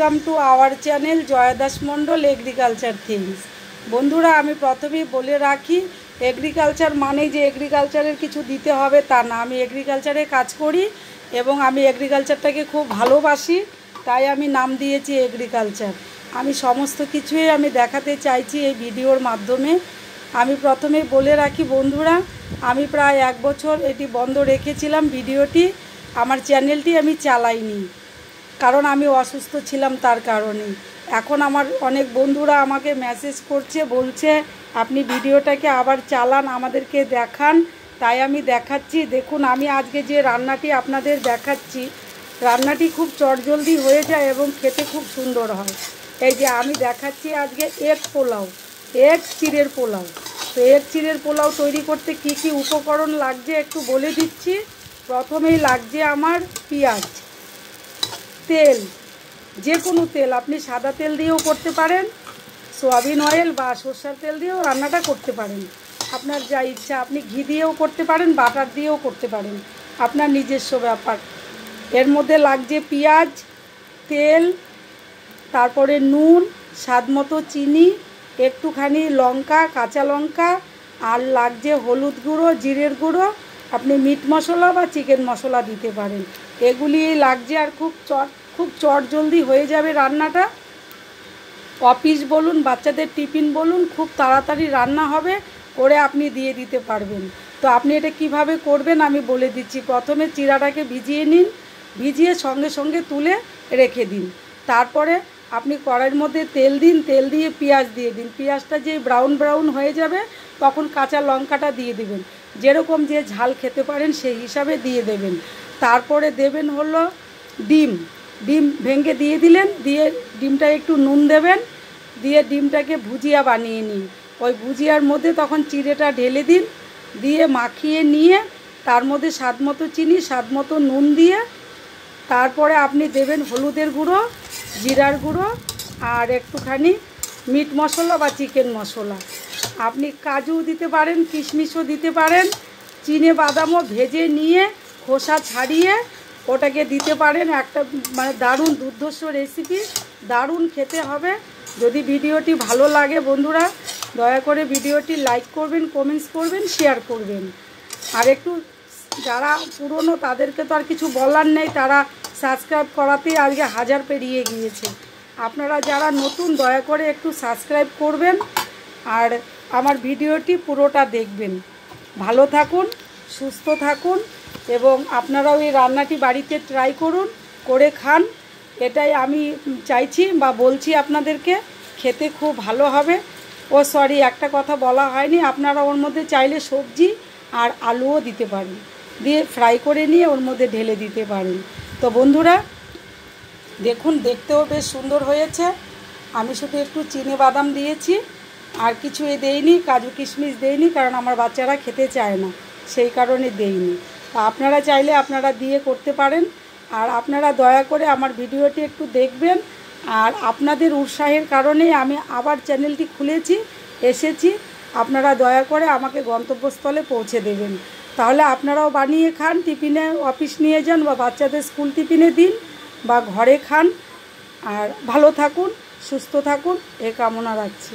Welcome to our channel Joya Das Mondal agriculture things. বন্ধুরা, আমি প্রথমেই বলে রাখি, এগ্রিকালচার মানে যে এগ্রিকালচারের কিছু দিতে হবে তা না। আমি এগ্রিকালচারে কাজ করি এবং আমি এগ্রিকালচারটাকে খুব ভালোবাসি, তাই আমি নাম দিয়েছি এগ্রিকালচার। আমি সমস্ত কিছুই আমি দেখাতে চাইছি এই ভিডিওর মাধ্যমে। আমি প্রথমেই বলে রাখি বন্ধুরা, আমি প্রায় 1 বছর এটি বন্ধ রেখেছিলাম ভিডিওটি, আমার চ্যানেলটি আমি চালাইনি, কারণ আমি অসুস্থ ছিলাম। তার কারণে এখন আমার অনেক বন্ধুরা আমাকে মেসেজ করছে, বলছে আপনি ভিডিওটাকে আবার চালান, আমাদেরকে দেখান। তাই আমি দেখাচ্ছি। দেখুন, আমি আজকে যে রান্নাটি আপনাদের দেখাচ্ছি, রান্নাটি খুব চটজলদি হয়ে যায় এবং খেতে খুব সুন্দর হয়। এই যে আমি দেখাচ্ছি আজকে এগ পোলাও, এগ চিড়ের পোলাও। তো এগ চিড়ের পোলাও তৈরি করতে কি কি উপকরণ লাগছে একটু বলে দিচ্ছি। প্রথমেই লাগছে আমার পেঁয়াজ, তেল, যে কোনো তেল, আপনি সাদা তেল দিয়েও করতে পারেন, সয়াবিন অয়েল বা সরষের তেল দিয়েও রান্নাটা করতে পারেন, আপনার যা ইচ্ছা। আপনি ঘি দিয়েও করতে পারেন, বাটার দিয়েও করতে পারেন, আপনার নিজস্ব ব্যাপার। এর মধ্যে লাগছে পেঁয়াজ, তেল, তারপরে নুন, স্বাদ মতো চিনি, একটুখানি লঙ্কা, কাঁচা লঙ্কা, আর লাগছে হলুদ গুঁড়ো, জিরের গুঁড়ো, আপনি মিট মশলা বা চিকেন মশলা দিতে পারেন। এগুলি লাগছে। আর খুব চটজলদি হয়ে যাবে রান্নাটা। অফিস বলুন, বাচ্চাদের টিফিন বলুন, খুব তাড়াতাড়ি রান্না হবে, করে আপনি দিয়ে দিতে পারবেন। তো আপনি এটা কিভাবে করবেন আমি বলে দিচ্ছি। প্রথমে চিড়াটাকে ভিজিয়ে নিন, ভিজিয়ে সঙ্গে সঙ্গে তুলে রেখে দিন। তারপরে আপনি কড়াইয়ের মধ্যে তেল দিন, তেল দিয়ে পেঁয়াজ দিয়ে দিন। পেঁয়াজটা যে ব্রাউন ব্রাউন হয়ে যাবে তখন কাঁচা লঙ্কাটা দিয়ে দেবেন, যেরকম যে ঝাল খেতে পারেন সেই হিসাবে দিয়ে দেবেন। তারপরে দেবেন হলো ডিম ভেঙে দিয়ে দিলেন, দিয়ে ডিমটা একটু নুন দেবেন, দিয়ে ডিমটাকে ভুজিয়া বানিয়ে নিন। ওই ভুজিয়ার মধ্যে তখন চিড়েটা ঢেলে দিন, দিয়ে মাখিয়ে নিয়ে তার মধ্যে স্বাদ মতো চিনি, স্বাদ মতো নুন দিয়ে তারপরে আপনি দেবেন হলুদের গুঁড়ো, জিরার গুঁড়ো, আর একটুখানি মিট মশলা বা চিকেন মশলা। আপনি কাজু দিতে পারেন, কিশমিশও দিতে পারেন, চিনে বাদামও ভেজে নিয়ে খোসা ছাড়িয়ে ওটাকে দিতে পারেন। একটা মানে দারুণ দুর্ধর্ষ রেসিপি, দারুণ খেতে হবে। যদি ভিডিওটি ভালো লাগে বন্ধুরা, দয়া করে ভিডিওটি লাইক করবেন, কমেন্টস করবেন, শেয়ার করবেন। আর একটু যারা পুরনো তাদেরকে তো আর কিছু বলার নেই, তারা সাবস্ক্রাইব করাতেই আজকে 1000 পেরিয়ে গিয়েছে। আপনারা যারা নতুন দয়া করে একটু সাবস্ক্রাইব করবেন আর আমার ভিডিওটি পুরোটা দেখবেন। ভালো থাকুন, সুস্থ থাকুন এবং আপনারাও এই রান্নাটি বাড়িতে ট্রাই করুন, করে খান। এটাই আমি চাইছি বা বলছি আপনাদেরকে, খেতে খুব ভালো হবে। ও সরি, একটা কথা বলা হয়নি, আপনারা ওর মধ্যে চাইলে সবজি আর আলুও দিতে পারেন, দিয়ে ফ্রাই করে নিয়ে ওর মধ্যে ঢেলে দিতে পারেন। তো বন্ধুরা দেখুন, দেখতেও বেশ সুন্দর হয়েছে। আমি শুধু একটু চিনে বাদাম দিয়েছি, আর কিছু দেইনি, কাজু কিশমিশ দেইনি, কারণ আমার বাচ্চারা খেতে চায় না, সেই কারণে দেইনি। তা আপনারা চাইলে আপনারা দিয়ে করতে পারেন। আর আপনারা দয়া করে আমার ভিডিওটি একটু দেখবেন, আর আপনাদের উৎসাহের কারণে আমি আবার চ্যানেলটি খুলেছি, এসেছি। আপনারা দয়া করে আমাকে গন্তব্যস্থলে পৌঁছে দেবেন, তাহলে আপনারাও বানিয়ে খান, টিফিনে অফিস নিয়ে যান বা বাচ্চাদের স্কুল টিফিনে দিন বা ঘরে খান। আর ভালো থাকুন, সুস্থ থাকুন, এ কামনা রাখছি।